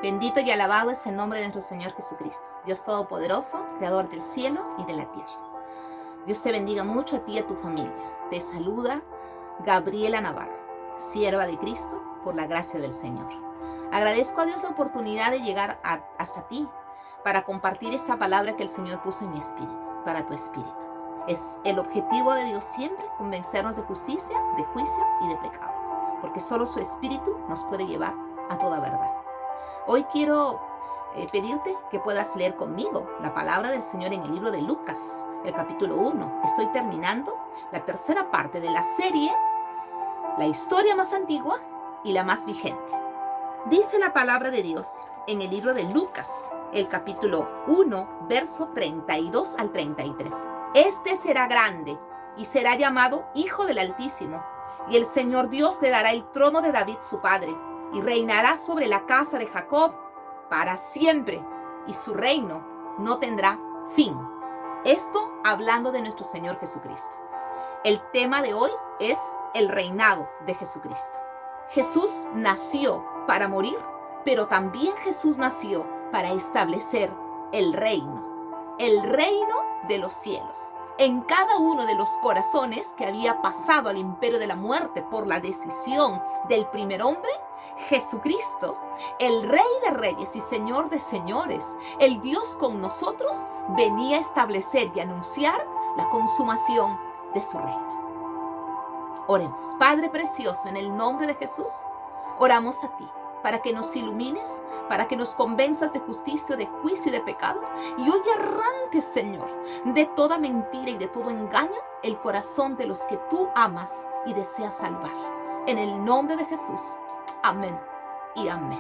Bendito y alabado es el nombre de nuestro Señor Jesucristo, Dios Todopoderoso, Creador del cielo y de la tierra. Dios te bendiga mucho a ti y a tu familia. Te saluda Gabriela Navarro, sierva de Cristo, por la gracia del Señor. Agradezco a Dios la oportunidad de llegar hasta ti para compartir esta palabra que el Señor puso en mi espíritu, para tu espíritu. Es el objetivo de Dios siempre convencernos de justicia, de juicio y de pecado, porque solo su espíritu nos puede llevar a toda verdad. Hoy quiero pedirte que puedas leer conmigo la palabra del Señor en el libro de Lucas, el capítulo 1. Estoy terminando la tercera parte de la serie, la historia más antigua y la más vigente. Dice la palabra de Dios en el libro de Lucas, el capítulo 1, verso 32 al 33. Este será grande y será llamado Hijo del Altísimo, y el Señor Dios le dará el trono de David su padre, y reinará sobre la casa de Jacob para siempre, y su reino no tendrá fin. Esto hablando de nuestro Señor Jesucristo. El tema de hoy es el reinado de Jesucristo. Jesús nació para morir, pero también Jesús nació para establecer el reino de los cielos. En cada uno de los corazones que había pasado al imperio de la muerte por la decisión del primer hombre, Jesucristo, el Rey de Reyes y Señor de Señores, el Dios con nosotros, venía a establecer y anunciar la consumación de su reino. Oremos. Padre precioso, en el nombre de Jesús, oramos a ti para que nos ilumines, para que nos convenzas de justicia, de juicio y de pecado. Y hoy arranques, Señor, de toda mentira y de todo engaño, el corazón de los que tú amas y deseas salvar. En el nombre de Jesús. Amén y amén.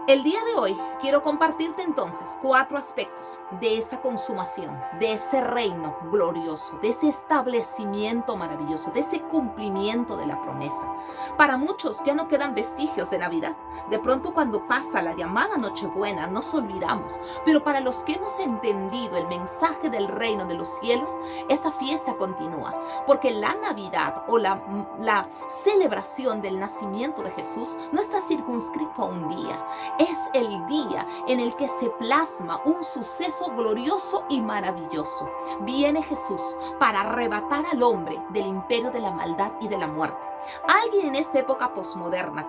El día de hoy quiero compartirte entonces 4 aspectos de esa consumación, de ese reino glorioso, de ese establecimiento maravilloso, de ese cumplimiento de la promesa. Para muchos ya no quedan vestigios de Navidad. De pronto cuando pasa la llamada Nochebuena nos olvidamos, pero para los que hemos entendido el mensaje del reino de los cielos, esa fiesta continúa, porque la Navidad o la celebración del nacimiento de Jesús no está circunscrito a un día. Es el día en el que se plasma un suceso glorioso y maravilloso. Viene Jesús para arrebatar al hombre del imperio de la maldad y de la muerte. Alguien en esta época posmoderna,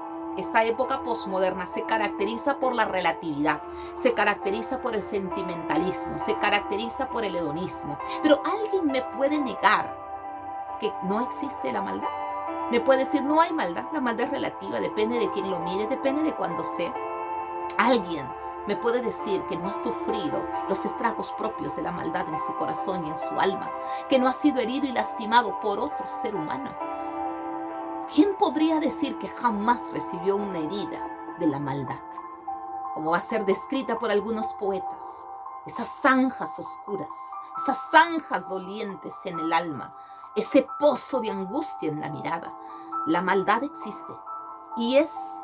se caracteriza por la relatividad, se caracteriza por el sentimentalismo, se caracteriza por el hedonismo. Pero alguien me puede negar que no existe la maldad. Me puede decir no hay maldad, la maldad es relativa, depende de quién lo mire, depende de cuándo sea. Alguien me puede decir que no ha sufrido los estragos propios de la maldad en su corazón y en su alma, que no ha sido herido y lastimado por otro ser humano. ¿Quién podría decir que jamás recibió una herida de la maldad? Como va a ser descrita por algunos poetas, esas zanjas oscuras, esas zanjas dolientes en el alma, ese pozo de angustia en la mirada. La maldad existe y es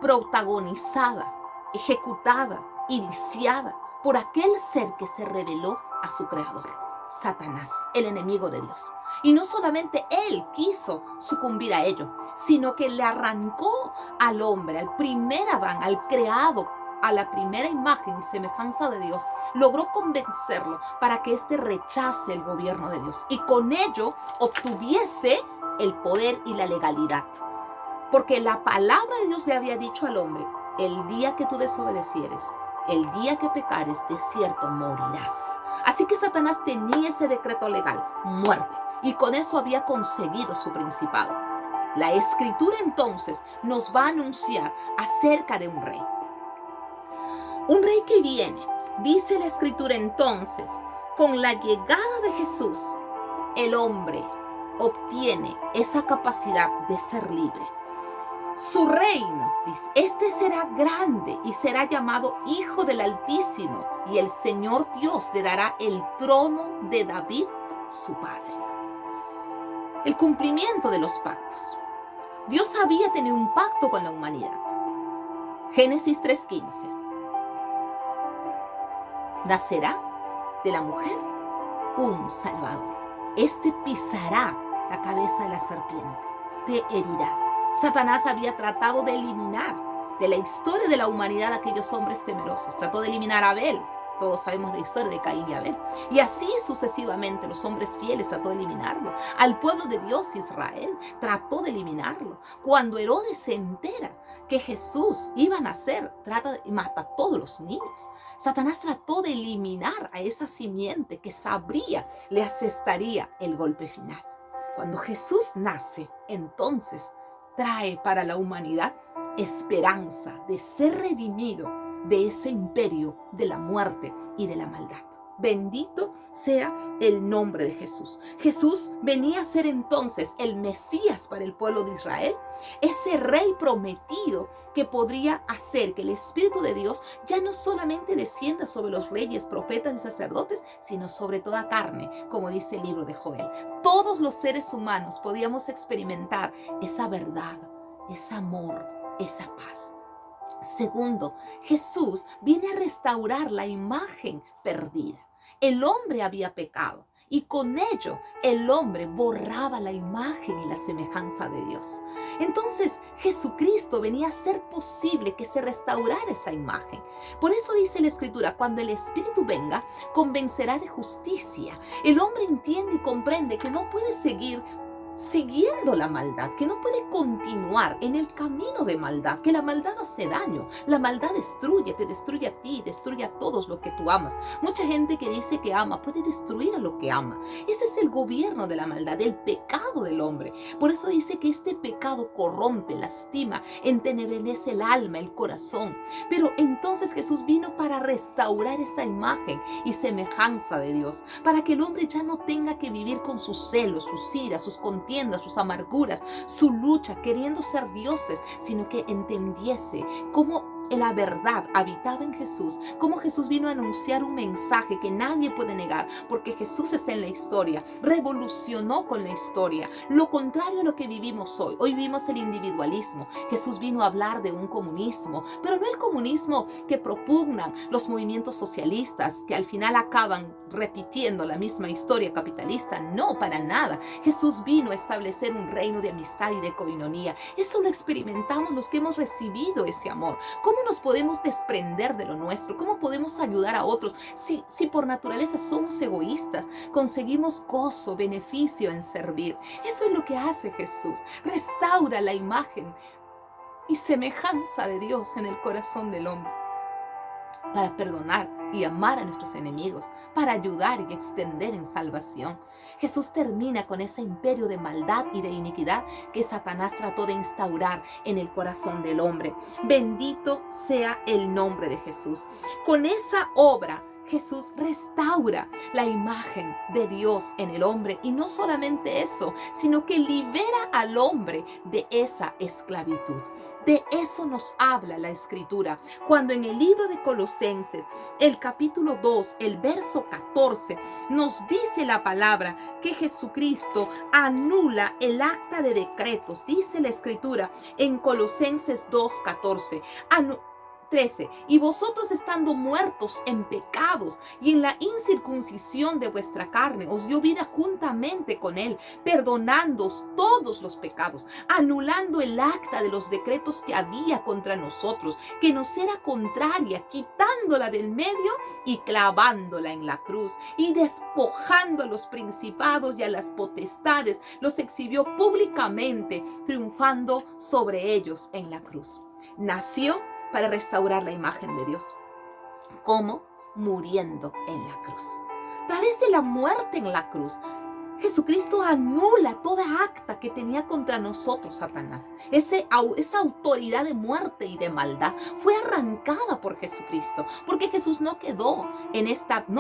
protagonizada, ejecutada, iniciada por aquel ser que se rebeló a su creador, Satanás, el enemigo de Dios. Y no solamente él quiso sucumbir a ello, sino que le arrancó al hombre, al primer Adán, al creado, a la primera imagen y semejanza de Dios, logró convencerlo para que éste rechace el gobierno de Dios y con ello obtuviese el poder y la legalidad. Porque la palabra de Dios le había dicho al hombre: el día que tú desobedecieres, el día que pecares, de cierto morirás. Así que Satanás tenía ese decreto legal, muerte, y con eso había conseguido su principado. La Escritura entonces nos va a anunciar acerca de un rey. Un rey que viene, dice la Escritura entonces, con la llegada de Jesús, el hombre obtiene esa capacidad de ser libre. Su reino, dice, este será grande y será llamado Hijo del Altísimo, y el Señor Dios le dará el trono de David, su padre. El cumplimiento de los pactos. Dios había tenido un pacto con la humanidad. Génesis 3:15. Nacerá de la mujer un Salvador. Este pisará la cabeza de la serpiente, te herirá. Satanás había tratado de eliminar de la historia de la humanidad aquellos hombres temerosos. Trató de eliminar a Abel. Todos sabemos la historia de Caín y Abel. Y así sucesivamente los hombres fieles trató de eliminarlo. Al pueblo de Dios, Israel, trató de eliminarlo. Cuando Herodes se entera que Jesús iba a nacer, trata de matar a todos los niños. Satanás trató de eliminar a esa simiente que sabría le asestaría el golpe final. Cuando Jesús nace, entonces trae para la humanidad esperanza de ser redimido de ese imperio de la muerte y de la maldad. Bendito sea el nombre de Jesús. Jesús venía a ser entonces el Mesías para el pueblo de Israel, ese rey prometido que podría hacer que el Espíritu de Dios ya no solamente descienda sobre los reyes, profetas y sacerdotes, sino sobre toda carne, como dice el libro de Joel. Todos los seres humanos podíamos experimentar esa verdad, ese amor, esa paz. Segundo, Jesús viene a restaurar la imagen perdida. El hombre había pecado y con ello el hombre borraba la imagen y la semejanza de Dios. Entonces Jesucristo venía a hacer posible que se restaurara esa imagen. Por eso dice la Escritura, cuando el Espíritu venga, convencerá de justicia. El hombre entiende y comprende que no puede seguir siguiendo la maldad, que no puede continuar en el camino de maldad, que la maldad hace daño, la maldad destruye, te destruye a ti, destruye a todos los que tú amas. Mucha gente que dice que ama puede destruir a lo que ama. Ese es el gobierno de la maldad, el pecado del hombre. Por eso dice que este pecado corrompe, lastima, entenebrece el alma, el corazón. Pero entonces Jesús vino para restaurar esa imagen y semejanza de Dios, para que el hombre ya no tenga que vivir con sus celos, sus iras, sus contiendas, sus amarguras, su lucha, queriendo ser dioses, sino que entendiese cómo la verdad habitaba en Jesús, cómo Jesús vino a anunciar un mensaje que nadie puede negar, porque Jesús está en la historia, revolucionó con la historia, lo contrario a lo que vivimos hoy. Hoy vivimos el individualismo. Jesús vino a hablar de un comunismo, pero no el comunismo que propugnan los movimientos socialistas, que al final acaban repitiendo la misma historia capitalista. No, para nada. Jesús vino a establecer un reino de amistad y de coinonía. Eso lo experimentamos los que hemos recibido ese amor. ¿Cómo nos podemos desprender de lo nuestro? ¿Cómo podemos ayudar a otros si por naturaleza somos egoístas? Conseguimos gozo, beneficio en servir. Eso es lo que hace Jesús. Restaura la imagen y semejanza de Dios en el corazón del hombre, para perdonar y amar a nuestros enemigos, para ayudar y extender en salvación. Jesús termina con ese imperio de maldad y de iniquidad que Satanás trató de instaurar en el corazón del hombre. Bendito sea el nombre de Jesús. Con esa obra, Jesús restaura la imagen de Dios en el hombre, y no solamente eso, sino que libera al hombre de esa esclavitud. De eso nos habla la Escritura, cuando en el libro de Colosenses, el capítulo 2, el verso 14, nos dice la palabra que Jesucristo anula el acta de decretos. Dice la Escritura en Colosenses 2:14, 13, y vosotros estando muertos en pecados y en la incircuncisión de vuestra carne, os dio vida juntamente con él, perdonándoos todos los pecados, anulando el acta de los decretos que había contra nosotros, que nos era contraria, quitándola del medio y clavándola en la cruz, y despojando a los principados y a las potestades, los exhibió públicamente, triunfando sobre ellos en la cruz. Nació para restaurar la imagen de Dios. ¿Cómo? Muriendo en la cruz. A través de la muerte en la cruz, Jesucristo anula toda acta que tenía contra nosotros Satanás. Esa autoridad de muerte y de maldad fue arrancada por Jesucristo, porque Jesús no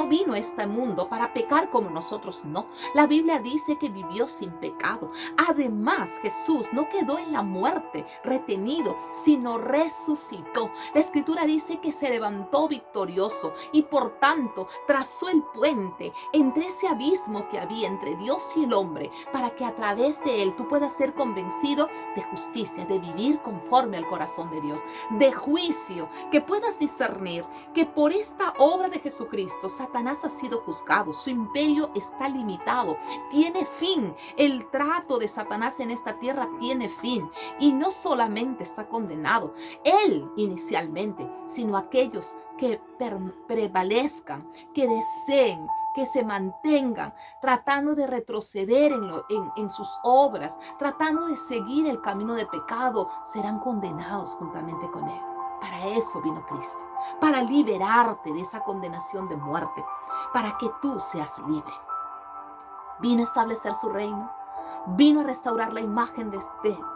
vino a este mundo para pecar como nosotros, no. La Biblia dice que vivió sin pecado. Además, Jesús no quedó en la muerte retenido, sino resucitó. La Escritura dice que se levantó victorioso y por tanto trazó el puente entre ese abismo que había entre Dios Dios y el hombre, para que a través de él tú puedas ser convencido de justicia, de vivir conforme al corazón de Dios, de juicio, que puedas discernir que por esta obra de Jesucristo Satanás ha sido juzgado, su imperio está limitado, tiene fin. El trato de Satanás en esta tierra tiene fin, y no solamente está condenado él inicialmente, sino aquellos que prevalezcan, que deseen, que se mantengan tratando de retroceder en sus obras, tratando de seguir el camino de pecado, serán condenados juntamente con él. Para eso vino Cristo, para liberarte de esa condenación de muerte, para que tú seas libre. Vino a establecer su reino, vino a restaurar la imagen de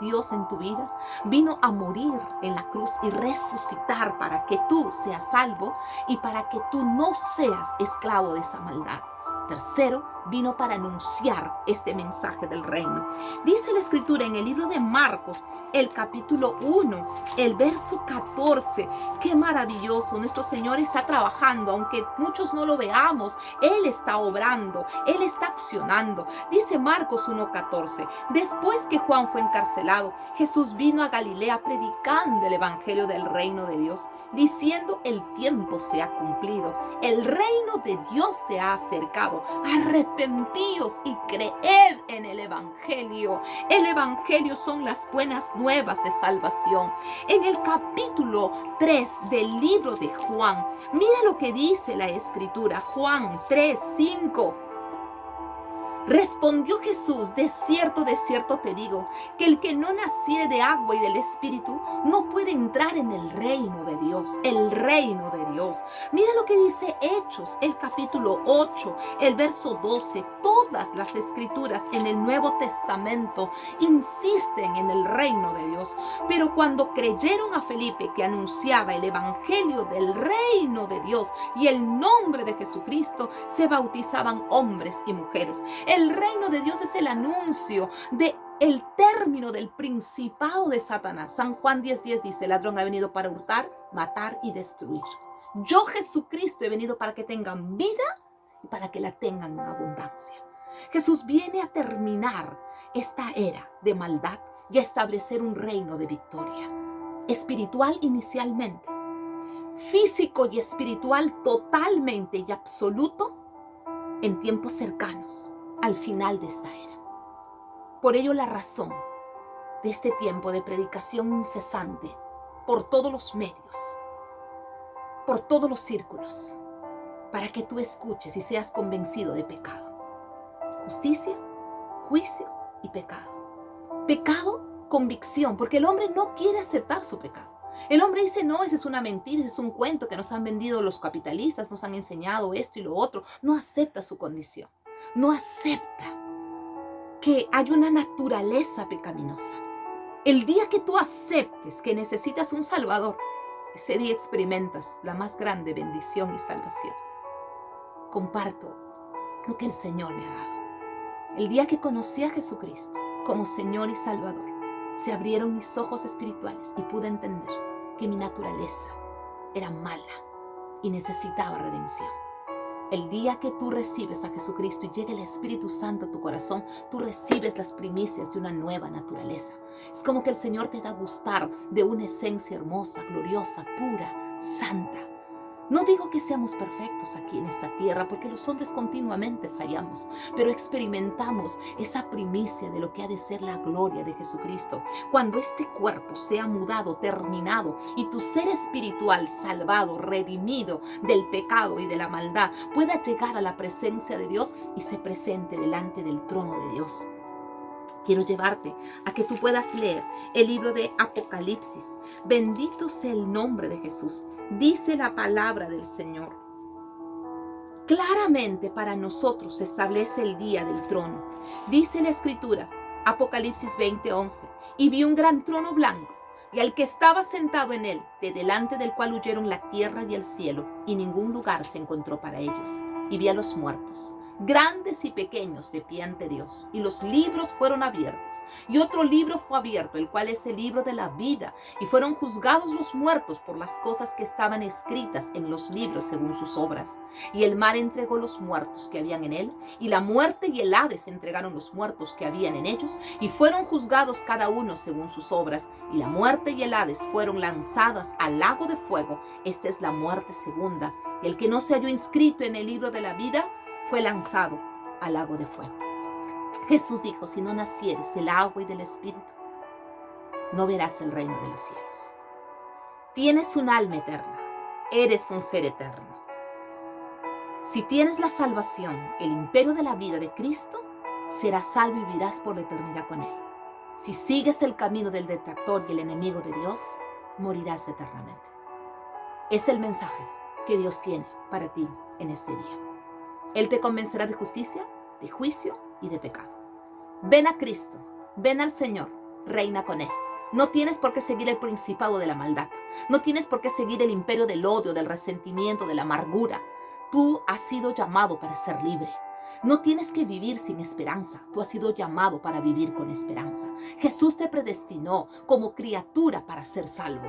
Dios en tu vida, vino a morir en la cruz y resucitar para que tú seas salvo y para que tú no seas esclavo de esa maldad. Tercero, vino para anunciar este mensaje del reino. Dice la escritura en el libro de Marcos, el capítulo 1, el verso 14. Qué maravilloso, nuestro Señor está trabajando, aunque muchos no lo veamos, Él está obrando, Él está accionando. Dice Marcos 1:14, después que Juan fue encarcelado, Jesús vino a Galilea predicando el evangelio del reino de Dios, diciendo: el tiempo se ha cumplido, el reino de Dios se ha acercado, arrepentíos y creed en el evangelio. El evangelio son las buenas nuevas de salvación. En el capítulo 3 del libro de Juan, mira lo que dice la escritura, Juan 3:5. Respondió Jesús: de cierto te digo, que el que no naciere de agua y del Espíritu no puede entrar en el reino de Dios. El reino de Dios. Mira lo que dice Hechos, el capítulo 8, el verso 12. Todas las escrituras en el Nuevo Testamento insisten en el reino de Dios. Pero cuando creyeron a Felipe, que anunciaba el evangelio del reino de Dios y el nombre de Jesucristo, se bautizaban hombres y mujeres. El reino de Dios es el anuncio de el término del principado de Satanás. San Juan 10:10 dice: el ladrón ha venido para hurtar, matar y destruir. Yo, Jesucristo, he venido para que tengan vida y para que la tengan en abundancia. Jesús viene a terminar esta era de maldad y a establecer un reino de victoria. Espiritual inicialmente, físico y espiritual totalmente y absoluto en tiempos cercanos al final de esta era. Por ello, la razón de este tiempo de predicación incesante por todos los medios, por todos los círculos, para que tú escuches y seas convencido de pecado, justicia, juicio y pecado. Pecado, convicción, porque el hombre no quiere aceptar su pecado. El hombre dice: no, esa es una mentira, ese es un cuento que nos han vendido los capitalistas, nos han enseñado esto y lo otro. No acepta su condición. No acepta que hay una naturaleza pecaminosa. El día que tú aceptes que necesitas un Salvador, ese día experimentas la más grande bendición y salvación. Comparto lo que el Señor me ha dado. El día que conocí a Jesucristo como Señor y Salvador, se abrieron mis ojos espirituales y pude entender que mi naturaleza era mala y necesitaba redención. El día que tú recibes a Jesucristo y llega el Espíritu Santo a tu corazón, tú recibes las primicias de una nueva naturaleza. Es como que el Señor te da a gustar de una esencia hermosa, gloriosa, pura, santa. No digo que seamos perfectos aquí en esta tierra, porque los hombres continuamente fallamos, pero experimentamos esa primicia de lo que ha de ser la gloria de Jesucristo. Cuando este cuerpo sea mudado, terminado, y tu ser espiritual, salvado, redimido del pecado y de la maldad, pueda llegar a la presencia de Dios y se presente delante del trono de Dios. Quiero llevarte a que tú puedas leer el libro de Apocalipsis. Bendito sea el nombre de Jesús. Dice la palabra del Señor: claramente para nosotros se establece el día del trono. Dice la Escritura, Apocalipsis 20:11, y vi un gran trono blanco, y al que estaba sentado en él, de delante del cual huyeron la tierra y el cielo, y ningún lugar se encontró para ellos. Y vi a los muertos, grandes y pequeños, de pie ante Dios. Y los libros fueron abiertos. Y otro libro fue abierto, el cual es el libro de la vida. Y fueron juzgados los muertos por las cosas que estaban escritas en los libros según sus obras. Y el mar entregó los muertos que habían en él, y la muerte y el Hades entregaron los muertos que habían en ellos, y fueron juzgados cada uno según sus obras. Y la muerte y el Hades fueron lanzadas al lago de fuego. Esta es la muerte segunda. Y el que no se halló inscrito en el libro de la vida fue lanzado al lago de fuego. Jesús dijo, si no nacieres del agua y del Espíritu, no verás el reino de los cielos. Tienes un alma eterna, eres un ser eterno. Si tienes la salvación, el imperio de la vida de Cristo, serás salvo y vivirás por la eternidad con Él. Si sigues el camino del detractor y el enemigo de Dios, morirás eternamente. Es el mensaje que Dios tiene para ti en este día. Él te convencerá de justicia, de juicio y de pecado. Ven a Cristo, ven al Señor, reina con Él. No tienes por qué seguir el principado de la maldad. No tienes por qué seguir el imperio del odio, del resentimiento, de la amargura. Tú has sido llamado para ser libre. No tienes que vivir sin esperanza. Tú has sido llamado para vivir con esperanza. Jesús te predestinó como criatura para ser salvo.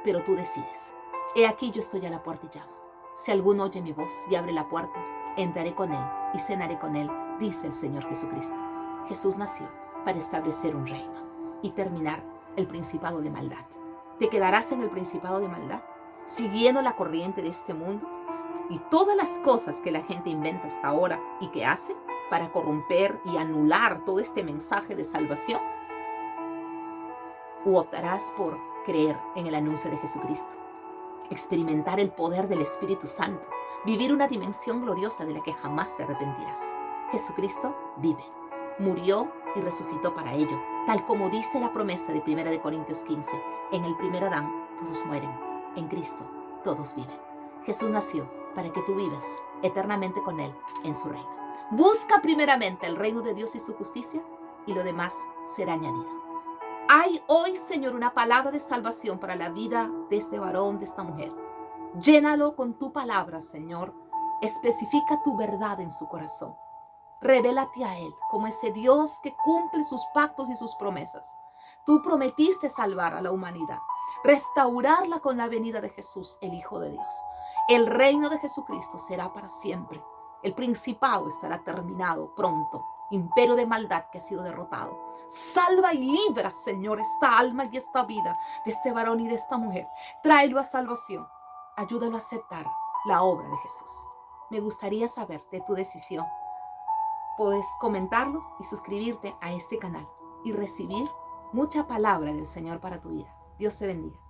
Pero tú decides. He aquí yo estoy a la puerta y llamo. Si alguno oye mi voz y abre la puerta, entraré con él y cenaré con él, dice el Señor Jesucristo. Jesús nació para establecer un reino y terminar el principado de maldad. ¿Te quedarás en el principado de maldad, siguiendo la corriente de este mundo y todas las cosas que la gente inventa hasta ahora y que hace para corromper y anular todo este mensaje de salvación? ¿O optarás por creer en el anuncio de Jesucristo? Experimentar el poder del Espíritu Santo, vivir una dimensión gloriosa de la que jamás te arrepentirás. Jesucristo vive, murió y resucitó para ello, tal como dice la promesa de 1 Corintios 15. En el primer Adán todos mueren, en Cristo todos viven. Jesús nació para que tú vivas eternamente con Él en su reino. Busca primeramente el reino de Dios y su justicia, y lo demás será añadido. Hay hoy, Señor, una palabra de salvación para la vida de este varón, de esta mujer. Llénalo con tu palabra, Señor. Especifica tu verdad en su corazón. Revélate a Él como ese Dios que cumple sus pactos y sus promesas. Tú prometiste salvar a la humanidad, restaurarla con la venida de Jesús, el Hijo de Dios. El reino de Jesucristo será para siempre. El principado estará terminado pronto. Imperio de maldad que ha sido derrotado. Salva y libra, Señor, esta alma y esta vida de este varón y de esta mujer. Tráelo a salvación. Ayúdalo a aceptar la obra de Jesús. Me gustaría saber de tu decisión. Puedes comentarlo y suscribirte a este canal y recibir mucha palabra del Señor para tu vida. Dios te bendiga.